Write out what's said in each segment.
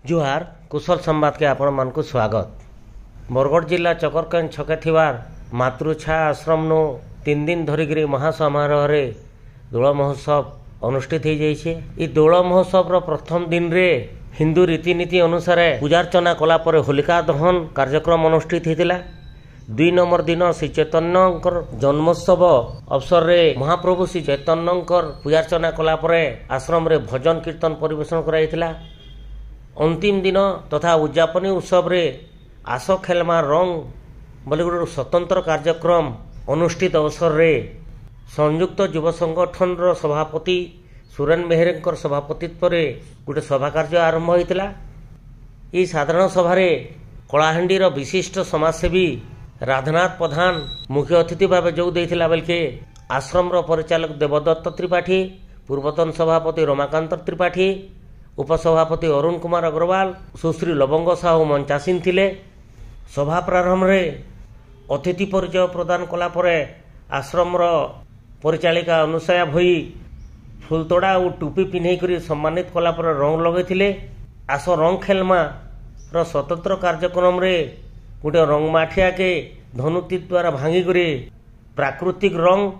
जुहार कुशल संवाद के आपण मान को स्वागत। बरगढ़ जिला चकरकंज छके थिवार मातृछा आश्रम नु 3 दिन धरिक महासमारोह दोल महोत्सव अनुष्ठित हो जाइए। ई दोल महोत्सव प्रथम दिन रे हिंदू रीतिनीति अनुसार पूजार्चना कलापर होलिका दहन कार्यक्रम अनुष्ठित होता। 2 नंबर दिन श्री चैतन्य जन्मोत्सव अवसर में महाप्रभु श्री चैतन्य पूजार्चना कलापर आश्रम रे भजन कीर्तन परिवेशन कराइथिला। अंतिम दिन तथा उद्यापनी उत्सव रे आस खेलमा रंग बोली गोटे स्वतंत्र कार्यक्रम अनुष्ठित अवसर रे संयुक्त युव संगठन सभापति सुरेन मेहर सभापतित्व रे गोटे सभा कार्य आरंभ होता। ये साधारण सभार कलाहांडी विशिष्ट समाजसेवी राधानाथ प्रधान मुख्य अतिथि भाव जोग देइथिला बेलके आश्रम परिचालक देवदत्त त्रिपाठी, पूर्वतन सभापति रमाकांत त्रिपाठी, उपसभापति अरुण कुमार अग्रवाल, सुश्री लवंग साहू मंचासीन थिले। सभा प्रारंभ में अतिथि परिचय प्रदान कलापर आश्रम परिचालिका अनुसया भई फुलतोड़ा और टोपी पिन्हई सम्मानित कलापर रंग लगे। आस रंग खेलमा स्वतंत्र कार्यक्रम रे गोटे रंग माठिया के धनुती द्वारा भांगी प्राकृतिक रंग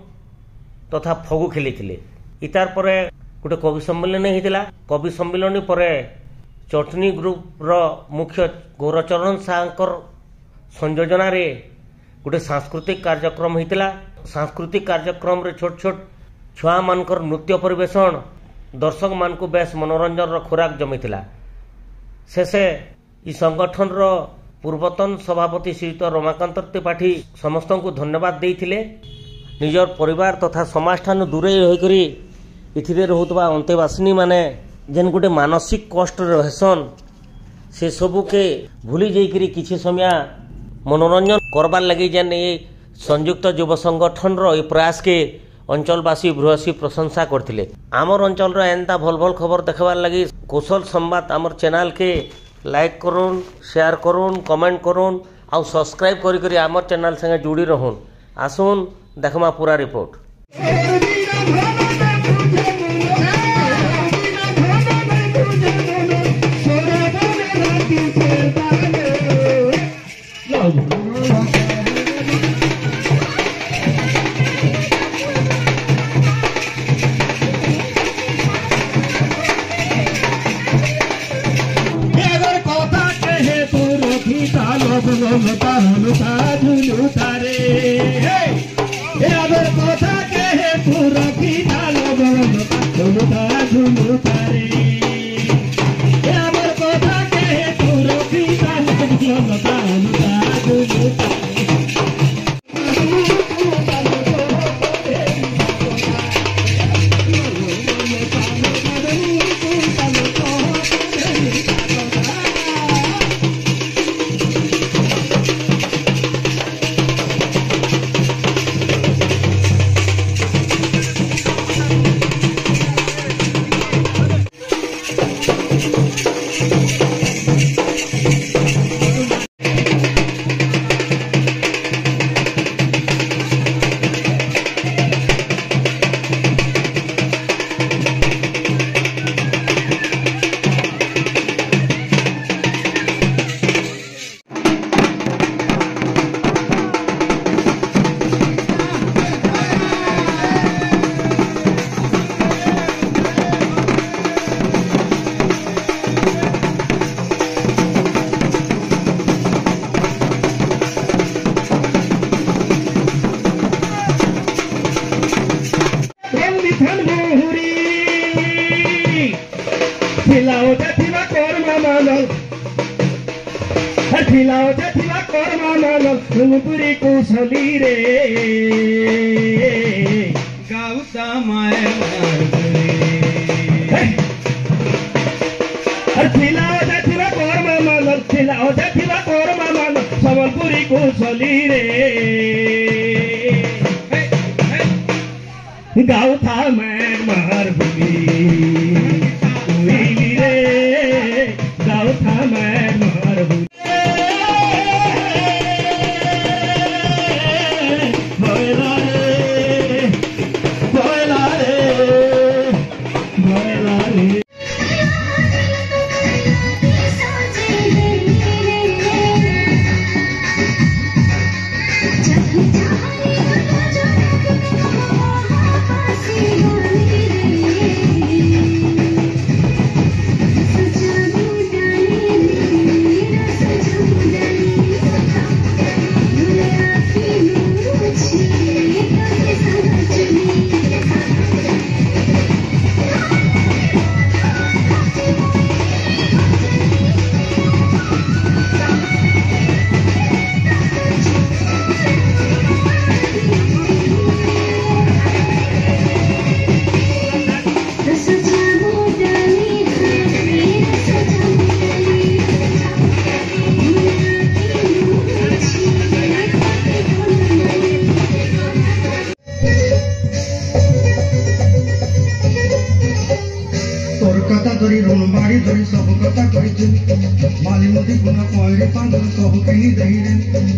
तथा फगु खेली। इतार पर गोटे कवि सम्मेलन होता। कवि सम्मेलन पर चटनी ग्रुप रो मुख्य गौरचरण साहर संयोजन रे गोटे सांस्कृतिक कार्यक्रम होता। सांस्कृतिक कार्यक्रम रे छोट छोट छुआ मानकर नृत्य परिवेशन दर्शक मान को बेस मनोरंजन खोराक जमीला। शेषे इ संगठन रो पूर्वतन सभापति श्रीयुत रमाकांत त्रिपाठी समस्त को धन्यवाद देइथिले। निजर परिवार तथा समाज ठानु दूरे होइकरी इथिरे रहुतबा अंतेवासिनी माने जेन गोटे मानसिक कष्ट रहसन से सबू के भूली जाइकरी किछि समय मनोरंजन करबार लगी जेन ये संयुक्त युव संगठन रो प्रयास के अंचलवासी भूयसी प्रशंसा करथिले। आमर अंचल रो एंता भल भल खबर देखबार लगी कुशल संवाद आमर चैनल के लाइक करूँ, शेयर करूँ, कमेंट करूँ और सब्सक्राइब करी करी आमर चैनल संगे जुड़ी रहूँ। आसुन देखमा पूरा रिपोर्ट। तुमपुरी कुशली रे गाउता माय सम्बलपुरी कुशली रे गाउता मैं मार रे गाउता मैं मार Yes. तोर कथा धरी ऋण बाड़ी धरी सब कथा कही माली मुदी गुना पहरी पांच सब किनी दही रे